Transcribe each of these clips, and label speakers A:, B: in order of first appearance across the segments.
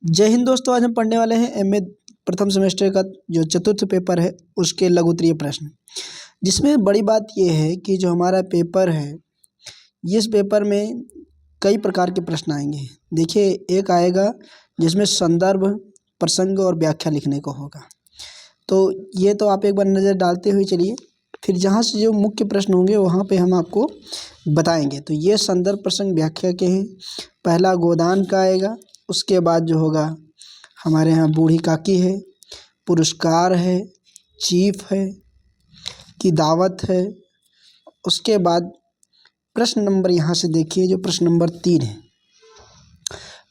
A: जय हिंद दोस्तों। आज हम पढ़ने वाले हैं एमए प्रथम सेमेस्टर का जो चतुर्थ पेपर है उसके लघु उत्तरीय प्रश्न, जिसमें बड़ी बात यह है कि जो हमारा पेपर है इस पेपर में कई प्रकार के प्रश्न आएंगे। देखिए, एक आएगा जिसमें संदर्भ, प्रसंग और व्याख्या लिखने को होगा। तो ये तो आप एक बार नज़र डालते हुए चलिए, फिर जहाँ से जो मुख्य प्रश्न होंगे वहाँ पे हम आपको बताएंगे। तो ये संदर्भ, प्रसंग, व्याख्या के हैं। पहला गोदान का आएगा, उसके बाद जो होगा हमारे यहाँ बूढ़ी काकी है, पुरस्कार है, चीफ है, की दावत है। उसके बाद प्रश्न नंबर यहाँ से देखिए, जो प्रश्न नंबर 3 है।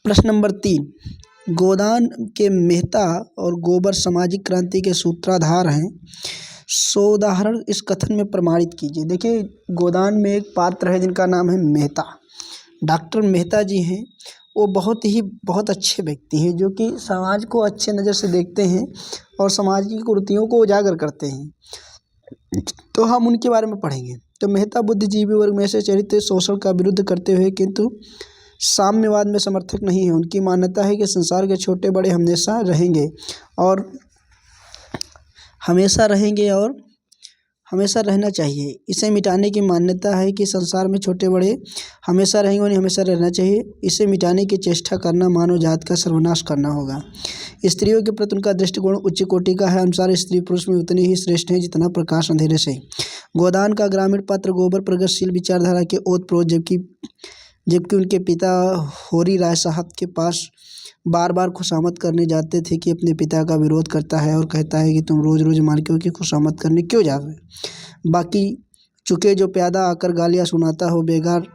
A: प्रश्न नंबर 3, गोदान के मेहता और गोबर सामाजिक क्रांति के सूत्रधार हैं, सो उदाहरण इस कथन में प्रमाणित कीजिए। देखिए, गोदान में एक पात्र है जिनका नाम है मेहता। डॉक्टर मेहता जी हैं। वो बहुत अच्छे व्यक्ति हैं जो कि समाज को अच्छे नज़र से देखते हैं और समाज की कुरीतियों को उजागर करते हैं। तो हम उनके बारे में पढ़ेंगे। तो मेहता बुद्धिजीवी वर्ग में से चरित्र शोषण का विरुद्ध करते हुए किंतु साम्यवाद में समर्थक नहीं है। उनकी मान्यता है कि संसार के छोटे बड़े हमेशा रहेंगे और हमेशा रहना चाहिए। इसे मिटाने की मान्यता है कि संसार में छोटे बड़े हमेशा रहेंगे, उन्हें हमेशा रहना चाहिए। इसे मिटाने की चेष्टा करना मानव जात का सर्वनाश करना होगा। स्त्रियों के प्रति उनका दृष्टिकोण उच्च कोटि का है। अनुसार स्त्री पुरुष में उतनी ही श्रेष्ठ है जितना प्रकाश अंधेरे से। गोदान का ग्रामीण पात्र गोबर प्रगतिशील विचारधारा के ओतप्रोत, जबकि उनके पिता होरी राय साहब के पास बार बार खुशामद करने जाते थे कि अपने पिता का विरोध करता है और कहता है कि तुम रोज़ रोज़ मालिकों की खुशामद करने क्यों जा रहे। बाकी चुके जो प्यादा आकर गालियाँ सुनाता हो, बेगार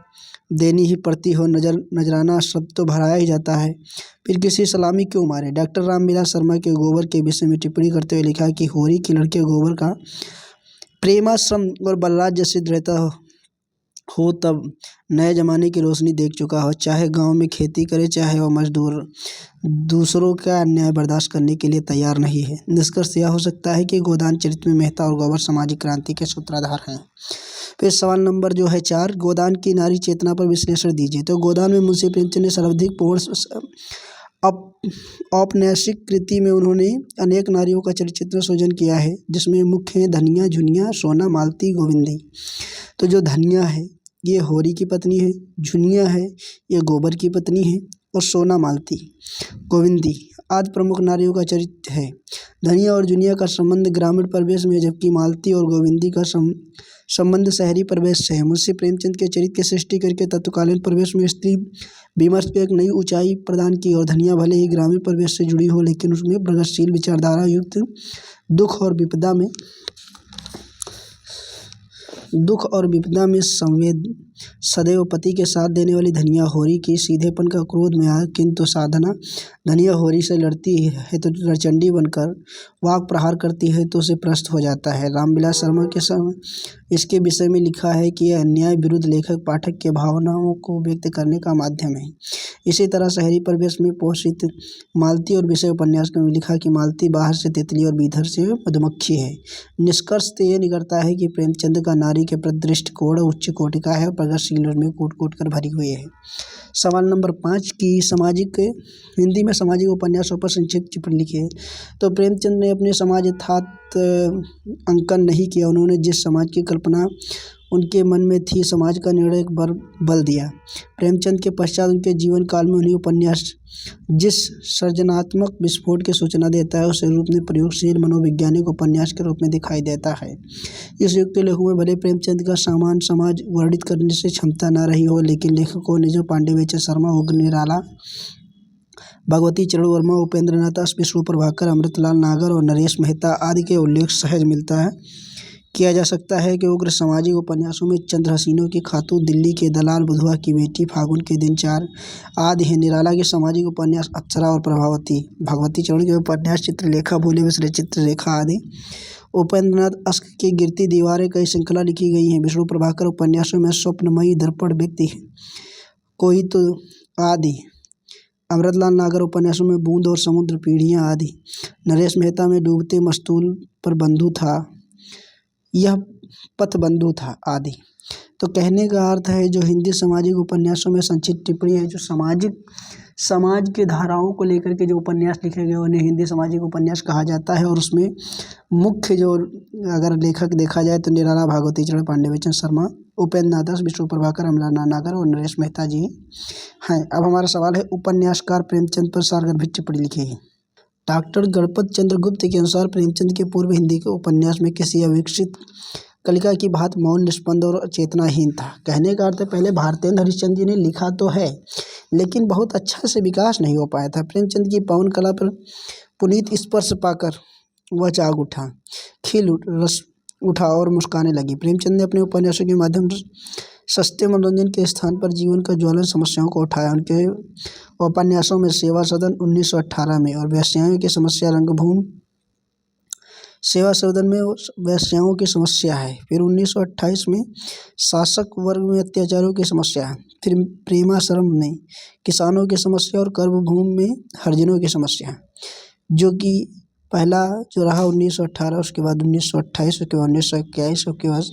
A: देनी ही पड़ती हो, नजराना सब तो भराया ही जाता है, फिर किसी सलामी क्यों मारे। डॉक्टर रामविलास शर्मा के गोबर के विषय में टिप्पणी करते हुए लिखा कि होरी के लड़के गोबर का प्रेमाश्रम और बलराज जैसी दृढ़ता हो तब नए ज़माने की रोशनी देख चुका हो। चाहे गांव में खेती करे, चाहे वह मजदूर, दूसरों का अन्याय बर्दाश्त करने के लिए तैयार नहीं है। निष्कर्ष यह हो सकता है कि गोदान चरित्र में मेहता और गोबर सामाजिक क्रांति के सूत्रधार हैं। फिर सवाल नंबर जो है 4, गोदान की नारी चेतना पर विश्लेषण दीजिए। तो गोदान में मुंशी प्रेमचंद ने सर्वाधिक पूर्ण औपन्यासिक कृति में उन्होंने अनेक नारियों का चरित्र सृजन किया है, जिसमें मुख्य हैं धनिया, झुनिया, सोना, मालती, गोविंदी। तो जो धनिया है ये होरी की पत्नी है, झुनिया है ये गोबर की पत्नी है, और सोना, मालती, गोविंदी आदि प्रमुख नारियों का चरित्र है। धनिया और झुनिया का संबंध ग्रामीण परिवेश में, जबकि मालती और गोविंदी का संबंध शहरी परिवेश से है। मुंशी प्रेमचंद के चरित्र की सृष्टि करके तत्कालीन परिवेश में स्त्री विमर्श को एक नई ऊंचाई प्रदान की, और धनिया भले ही ग्रामीण परिवेश से जुड़ी हो लेकिन उसमें प्रगतिशील विचारधारा युक्त दुख और विपदा में संवेद सदैव पति के साथ देने वाली धनिया होरी की सीधेपन का क्रोध में आया, किंतु साधना धनिया होरी से लड़ती है तो रचंडी बनकर वाक प्रहार करती है तो उसे प्रस्त हो जाता है। रामविलास शर्मा के समय इसके विषय में लिखा है कि यह अन्याय विरुद्ध लेखक पाठक के भावनाओं को व्यक्त करने का माध्यम है। इसी तरह शहरी परिवेश में पोषित मालती और विषय उपन्यास में लिखा कि मालती बाहर से तितली और भीतर से मधुमक्खी है। निष्कर्ष तो ये निकलता है कि प्रेमचंद का नारी के प्रति दृष्टिकोण उच्च कोटि का है और प्रगतिशील में कूट कर भरी हुई है। सवाल नंबर 5 की हिंदी में सामाजिक उपन्यासों पर संक्षिप्त टिप्पणी लिखी है। तो प्रेमचंद ने अपने समाज यथार्थ अंकन नहीं किया। उन्होंने जिस समाज की कल्पना उनके मन में थी, समाज का निर्णय पर बल दिया। प्रेमचंद के पश्चात उनके जीवन काल में उन्हीं उपन्यास जिस सृजनात्मक विस्फोट की सूचना देता है उसे रूप में प्रयोगशील मनोवैज्ञानिक उपन्यास के रूप में दिखाई देता है। इस युग के लेखों में भले प्रेमचंद का सामान समाज वर्णित करने से क्षमता न रही हो, लेकिन लेखकों ने जो पांडेयचंद शर्मा, उग्र निराला, भगवती चरण वर्मा, उपेंद्र नाथ, विष्णु प्रभाकर, अमृतलाल नागर और नरेश मेहता आदि के उल्लेख सहज मिलता है। किया जा सकता है कि उग्र सामाजिक उपन्यासों में चंद्र हसीनों की खातून, दिल्ली के दलाल, बुधवा की बेटी, फागुन के दिन 4 आदि हैं। निराला के सामाजिक उपन्यास अप्सरा और प्रभावती, भगवती चरण के उपन्यास चित्रलेखा, भोले बिसरे चित्रलेखा आदि। उपेंद्रनाथ अश्क की गिरती दीवारें कई श्रृंखला लिखी गई हैं। विष्णु प्रभाकर उपन्यासों में स्वप्नमयी, दर्पण, व्यक्ति, कोई तो आदि। अमृतलाल नागर उपन्यासों में बूंद और समुद्र, पीढ़ियाँ आदि। नरेश मेहता में डूबते मस्तूल पर बंधु था, यह पथबंधु था आदि। तो कहने का अर्थ है जो हिंदी सामाजिक उपन्यासों में संक्षिप्त टिप्पणी है, जो सामाजिक समाज के धाराओं को लेकर के जो उपन्यास लिखे गए उन्हें हिंदी सामाजिक उपन्यास कहा जाता है। और उसमें मुख्य जो अगर लेखक देखा जाए तो निराला भागवती, चरण पांडे, बच्चन शर्मा, उपेंद्र नाथ दास, विष्णु प्रभाकर, अमलाना नागर और नरेश मेहता जी हैं। अब हमारा सवाल है, उपन्यासकार प्रेमचंद पर सारगर्भित टिप्पणी लिखी है। डॉक्टर गणपत चंद्र गुप्त के अनुसार प्रेमचंद के पूर्व हिंदी के उपन्यास में किसी अविकसित कलिका की बात मौन, निष्पंद और चेतनाहीन था। कहने का अर्थ है, पहले भारतेंद्र हरिश्चंद्र जी ने लिखा तो है लेकिन बहुत अच्छा से विकास नहीं हो पाया था। प्रेमचंद की पवन कला पर पुनीत स्पर्श पाकर वह जाग उठा, रस उठा और मुस्काने लगी। प्रेमचंद ने अपने उपन्यासों के माध्यम से सस्ते मनोरंजन के स्थान पर जीवन का ज्वलन समस्याओं को उठाया। उनके उपन्यासों में सेवा सदन 1918 में और वेश्याओं की समस्या रंगभूमि, सेवा सदन में वेश्याओं की समस्या है, फिर 1928 में शासक वर्ग में अत्याचारों की समस्या है, फिर प्रेमाश्रम में किसानों की समस्या और कर्मभूमि में हरिजनों की समस्या, जो कि पहला जो रहा 1918, उसके बाद 1928, उसके बाद 1921, उसके बाद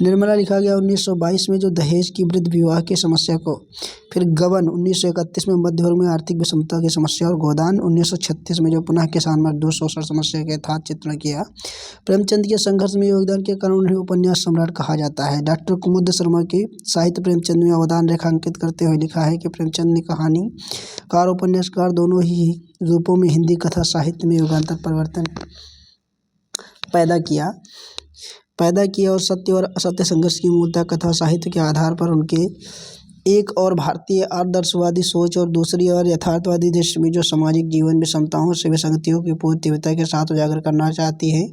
A: निर्मला लिखा गया 1922 में जो दहेज की वृद्ध विवाह की समस्या को, फिर गबन 1931 में मध्य वर्ग में आर्थिक विषमता की समस्या और गोदान 1936 में जो पुनः किसान मजदूर शोषण समस्या के यथार्थ चित्रण किया। प्रेमचंद के संघर्ष में योगदान के कारण उन्हें उपन्यास सम्राट कहा जाता है। डॉक्टर कुमुद शर्मा के साहित्य प्रेमचंद में अवदान रेखांकित करते हुए लिखा है कि प्रेमचंद ने कहानीकार उपन्यासकार दोनों ही रूपों में हिंदी कथा साहित्य में युगांतर परिवर्तन पैदा किया और सत्य और असत्य संघर्ष की मूलतः कथा साहित्य के आधार पर उनके एक और भारतीय आदर्शवादी सोच और दूसरी और यथार्थवादी दृष्टि में जो सामाजिक जीवन में समताओं से विसंगतियों की पूर्ण तीव्रता के साथ उजागर करना चाहती है।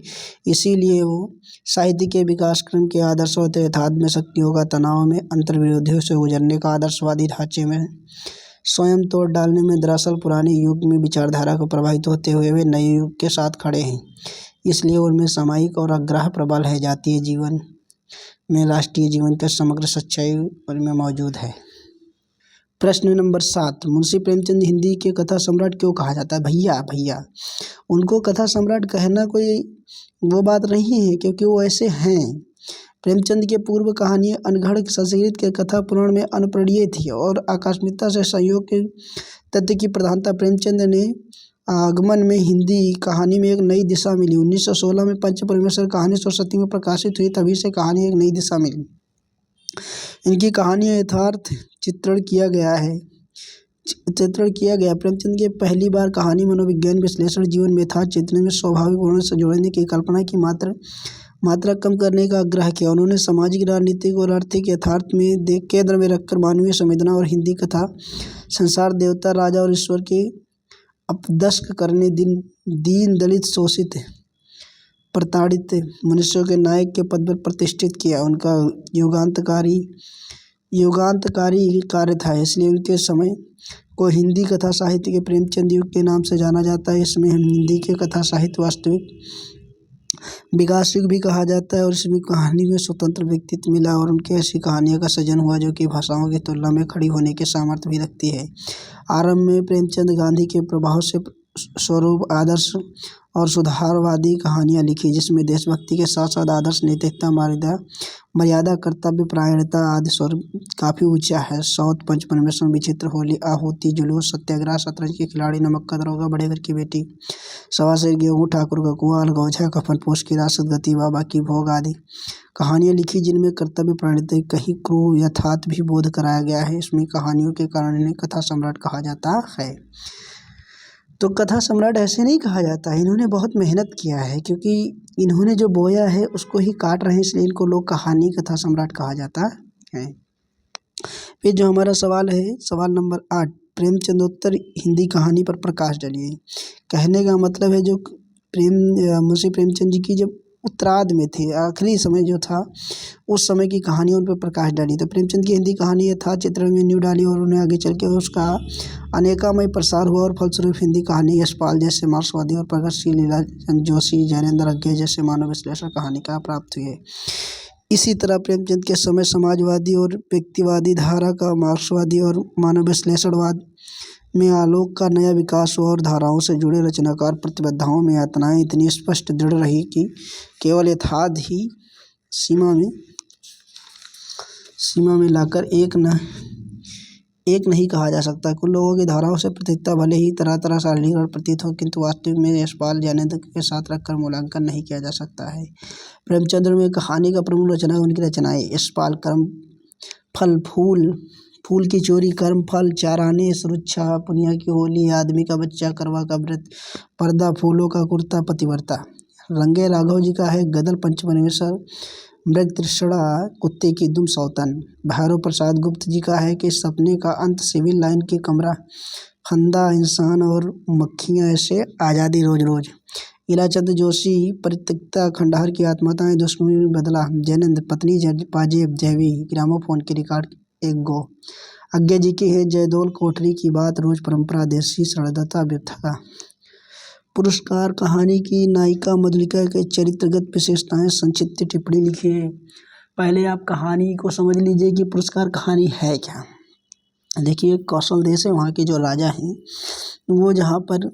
A: इसीलिए वो साहित्य के विकास क्रम के आदर्श और यथार्थ में शक्तियों का तनाव में अंतर्विरोधियों से गुजरने का आदर्शवादी ढांचे में स्वयं तोड़ डालने में दरअसल पुराने युग में विचारधारा को प्रभावित होते हुए वे नए युग के साथ खड़े हैं। इसलिए उनमें सामायिक और आग्रह प्रबल है, जातीय जीवन में राष्ट्रीय जीवन का समग्र सच्चाई उनमें मौजूद है। प्रश्न नंबर 7, मुंशी प्रेमचंद हिंदी के कथा सम्राट क्यों कहा जाता है? भैया उनको कथा सम्राट कहना कोई वो बात नहीं है, क्योंकि वो ऐसे हैं। प्रेमचंद के पूर्व कहानियाँ अनगढ़ संस्कृत के कथा पुराण में अनुप्रणीय थी और आकस्मिकता से संयोग के तथ्य की प्रधानता प्रेमचंद ने आगमन में हिंदी कहानी में एक नई दिशा मिली। 1916 में पंच परमेश्वर कहानी सरस्वती में प्रकाशित हुई, तभी से कहानी एक नई दिशा मिली। इनकी कहानियाँ यथार्थ चित्रण किया गया। प्रेमचंद के पहली बार कहानी मनोविज्ञान विश्लेषण जीवन में यथार्थ चित्रण में स्वाभाविक वर्णन से जोड़ने की कल्पना की मात्रा कम करने का आग्रह किया। उन्होंने सामाजिक, राजनीतिक और आर्थिक यथार्थ में केंद्र में रखकर मानवीय संवेदना और हिंदी कथा संसार, देवता, राजा और ईश्वर के अपदस्क करने, दीन दलित, शोषित, प्रताड़ित मनुष्यों के नायक के पद पर प्रतिष्ठित किया। उनका युगांतकारी कार्य था, इसलिए उनके समय को हिंदी कथा साहित्य के प्रेमचंद युग के नाम से जाना जाता है। इसमें हिंदी के कथा साहित्य वास्तविक विकास युग भी कहा जाता है और इसमें कहानी में स्वतंत्र व्यक्तित्व मिला और उनके ऐसी कहानियों का सृजन हुआ जो कि भाषाओं की तुलना में खड़ी होने के सामर्थ्य भी रखती है। आरंभ में प्रेमचंद गांधी के प्रभाव से स्वरूप आदर्श और सुधारवादी कहानियाँ लिखी, जिसमें देशभक्ति के साथ साथ आदर्श, नैतिकता, मर्यादा, कर्तव्य परायणता आदि स्वर काफ़ी ऊंचा है। सौत, पंच परमेश्वर, विचित्र, होली, आहुति, जुलूस, सत्याग्रह, शतरंज के खिलाड़ी, नमक का दरोगा, बड़े घर की बेटी, सवा सेर गेहूँ, ठाकुर का कुआं, अलगौझा, कफनपोश की रासत, गति, बाबा की भोग आदि कहानियाँ लिखी, जिनमें कर्तव्य परायणता कहीं क्रूर यथार्थ भी बोध कराया गया है। इसमें कहानियों के कारण इन्हें कथा सम्राट कहा जाता है। तो कथा सम्राट ऐसे नहीं कहा जाता है, इन्होंने बहुत मेहनत किया है, क्योंकि इन्होंने जो बोया है उसको ही काट रहे हैं, इसलिए इनको लोग कहानी कथा सम्राट कहा जाता है। फिर जो हमारा सवाल है, सवाल नंबर 8, प्रेमचंदोत्तर हिंदी कहानी पर प्रकाश डालिए। कहने का मतलब है जो मुंशी प्रेमचंद जी की जब उत्तरार्ध में थे, आखिरी समय जो था, उस समय की कहानियों उन पर प्रकाश डाली। तो प्रेमचंद की हिंदी कहानी यथार्थ चित्रण में नींव डाली और उन्हें आगे चल के उसका अनेकामय प्रसार हुआ और फलस्वरूप हिंदी कहानी यशपाल जैसे मार्क्सवादी और प्रगतिशील, लीलाचंद जोशी, जैनेन्द्र अज्ञे जैसे मानव विश्लेषण कहानीकार प्राप्त हुए। इसी तरह प्रेमचंद के समय समाजवादी और व्यक्तिवादी धारा का मार्क्सवादी और मानव विश्लेषणवाद में आलोक का नया विकास हुआ और धाराओं से जुड़े रचनाकार प्रतिबद्धताओं में यातनाएं इतनी स्पष्ट दृढ़ रही कि केवल यथार्थ ही सीमा में लाकर एक नहीं कहा जा सकता। कुछ लोगों की धाराओं से प्रतीकता भले ही तरह तरह शारीरिक और प्रतीत हो, किंतु वास्तविक में यशपाल ज्ञानेंद्र के साथ रखकर मूल्यांकन नहीं किया जा सकता है। प्रेमचंद्र में कहानी का प्रमुख रचना उनकी रचनाएं यशपाल, कर्म फल, फूल की चोरी, कर्म फल, चार आने, सुरक्षा, पुनिया की होली, आदमी का बच्चा, करवा का व्रत, पर्दा, फूलों का कुर्ता, पतिव्रता। रंगे राघव जी का है गदर, पंचमनेश्वर, मृग तृष्णा, कुत्ते की दुम, सौतन। भैरव प्रसाद गुप्त जी का है कि सपने का अंत, सिविल लाइन के कमरा, फंदा, इंसान और मक्खियाँ ऐसे, आज़ादी रोज रोज। इलाचंद जोशी परित्यक्ता, खंडहर की आत्मकथाएं, दुश्मनी में बदला, जैनंद, पत्नी पाजेब, जैवी, ग्रामोफोन के रिकॉर्ड एक गो। आज्ञा जी की है जयदोल, कोठरी की बात, रोज परंपरा, देसी, सरलता, व्यथा। पुरस्कार कहानी की नायिका मधुलिका के चरित्रगत विशेषताएं, संक्षिप्त टिप्पणी लिखिए। पहले आप कहानी को समझ लीजिए कि पुरस्कार कहानी है क्या। देखिए, कौशल देश है, वहाँ के जो राजा हैं वो जहाँ पर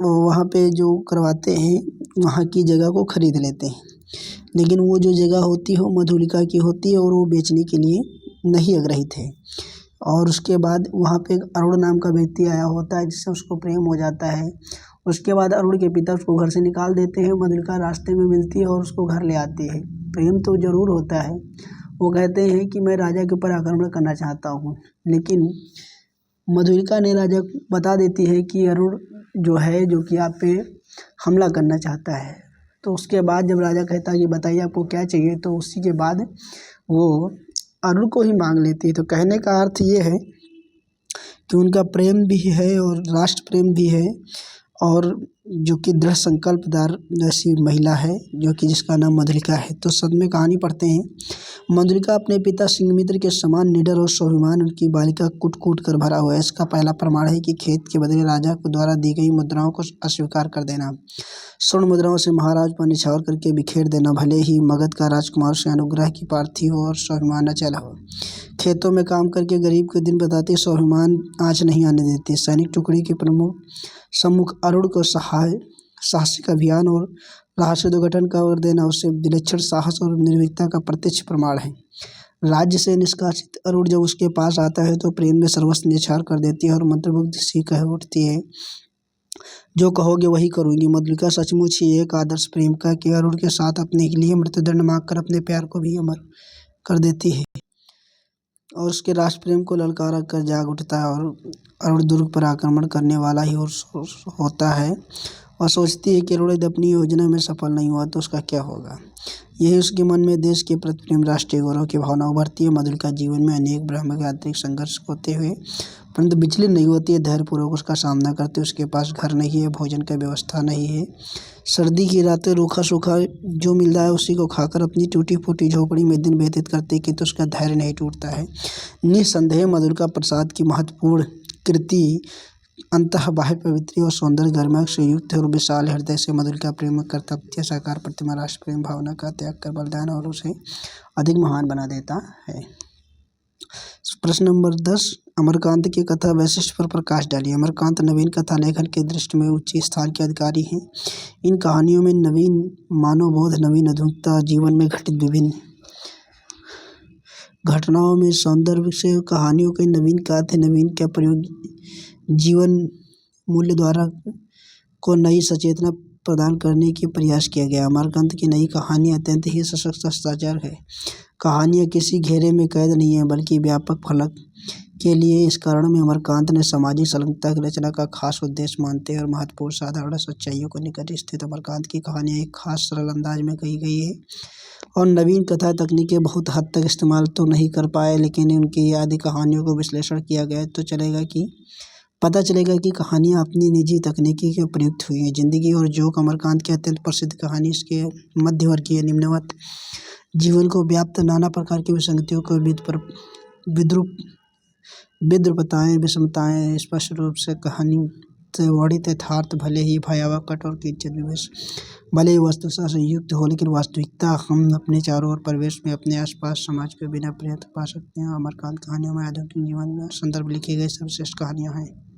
A: वहाँ पे जो करवाते हैं वहाँ की जगह को खरीद लेते हैं, लेकिन वो जो जगह होती है वो मधुलिका की होती है और वो बेचने के लिए नहीं आग्रही थे। और उसके बाद वहाँ पे एक अरुण नाम का व्यक्ति आया होता है जिससे उसको प्रेम हो जाता है। उसके बाद अरुण के पिता उसको घर से निकाल देते हैं, मधुलिका रास्ते में मिलती है और उसको घर ले आती है। प्रेम तो ज़रूर होता है। वो कहते हैं कि मैं राजा के ऊपर आक्रमण करना चाहता हूँ, लेकिन मधुलिका ने राजा को बता देती है कि अरुण जो है जो कि आप पे हमला करना चाहता है। तो उसके बाद जब राजा कहता है कि बताइए आपको क्या चाहिए, तो उसी के बाद वो अरुण को ही मांग लेती है। तो कहने का अर्थ ये है कि उनका प्रेम भी है और राष्ट्र प्रेम भी है, और जो कि दृढ़ संकल्पदार ऐसी महिला है जो कि जिसका नाम मधुलिका है। तो सद में कहानी पढ़ते हैं। मधुलिका अपने पिता सिंहमित्र के समान निडर और स्वाभिमान उनकी बालिका कूट कूट कर भरा हुआ है। इसका पहला प्रमाण है कि खेत के बदले राजा को द्वारा दी गई मुद्राओं को अस्वीकार कर देना, स्वर्ण मुद्राओं से महाराज पर निछावर करके बिखेर देना, भले ही मगध का राजकुमार से अनुग्रह की प्रार्थी हो और स्वाभिमान न चला हो। खेतों में काम करके गरीब के दिन बताते स्वाभिमान आँच नहीं आने देती। सैनिक टुकड़ी के प्रमुख सम्मुख अरुण को साहसिक अभियान और राष्ट्र दुर्घटना कर देना उससे विलक्षण साहस और निर्भीकता का प्रत्यक्ष प्रमाण है। राज्य से निष्कासित अरुण जब उसके पास आता है तो प्रेम में सर्वस्व निछावर कर देती है और मंत्रमुग्ध सी कह उठती है, जो कहोगे वही करूँगी। मधुलिका सचमुच ही एक आदर्श प्रेमिका के अरुण के साथ अपने के लिए मृत्युदंड मांगकर अपने प्यार को भी अमर कर देती है और उसके राष्ट्र प्रेम को ललकारा कर जाग उठता है। और अरुण दुर्ग पर आक्रमण करने वाला ही होता है और सोचती है कि अरुण यदि अपनी योजना में सफल नहीं हुआ तो उसका क्या होगा। यही उसके मन में देश के प्रति प्रेम, राष्ट्रीय गौरव की भावना उभरती है। मधुलिका जीवन में अनेक ब्रह्म आंतरिक संघर्ष होते हुए परंतु विचलित नहीं होती है, धैर्यपूर्वक उसका सामना करते। उसके पास घर नहीं है, भोजन का व्यवस्था नहीं है, सर्दी की रातें रूखा सूखा जो मिल रहा है उसी को खाकर अपनी टूटी फूटी झोपड़ी में दिन व्यतीत करते, किंतु उसका धैर्य नहीं टूटता है। निस्संदेह मधुलिका प्रसाद की महत्वपूर्ण कृति अंतः बाह्य पवित्री और सौंदर्य गर्मा से युक्त और विशाल हृदय से मधुलिका प्रेम कर्तव्य साकार प्रतिमा राष्ट्र प्रेम भावना का त्याग कर बलिदान और उसे अधिक महान बना देता है। प्रश्न नंबर 10, अमरकांत की कथा वैशिष्ट पर प्रकाश डालिए। अमरकांत नवीन कथा लेखन के दृष्टि में उच्च स्थान के अधिकारी हैं। इन कहानियों में नवीन मानवबोध, नवीन आधुनिकता, जीवन में घटित विभिन्न घटनाओं में सौंदर्य से कहानियों के नवीन कथ्य, नवीन का प्रयोग, जीवन मूल्य द्वारा को नई सचेतना प्रदान करने के प्रयास किया गया। अमरकांत की नई कहानी अत्यंत ही सशक्त शिष्टाचार है। कहानियाँ किसी घेरे में कैद नहीं है बल्कि व्यापक फलक के लिए। इस कारण में अमरकांत ने सामाजिक संलग्नता की रचना का खास उद्देश्य मानते हैं और महत्वपूर्ण साधारण सच्चाइयों को निकट स्थित अमरकांत की कहानियाँ एक खास सरल अंदाज में कही गई है और नवीन कथा तकनीकें बहुत हद तक इस्तेमाल तो नहीं कर पाए, लेकिन उनकी आदि कहानियों को विश्लेषण किया गया तो पता चलेगा कि कहानियाँ अपनी निजी तकनीकी के प्रयुक्त हुई हैं। जिंदगी और जोक अमरकांत की अत्यंत प्रसिद्ध कहानी इसके मध्यवर्गीय निम्नवत जीवन को व्याप्त नाना प्रकार की विसंगतियों को विद्रूपताएं, विषमताएं स्पष्ट रूप से कहानी से वर्णित यथार्थ भले ही भयावह, कठोर, किंचित विवश, भले ही वस्तुतः से युक्त हो, लेकिन वास्तविकता हम अपने चारों ओर परिवेश में, अपने आसपास समाज के बिना प्रयत्न पा सकते हैं। अमरकांत कहानियों में आधुनिक जीवन में संदर्भ लिखी गई सर्वश्रेष्ठ कहानियाँ हैं।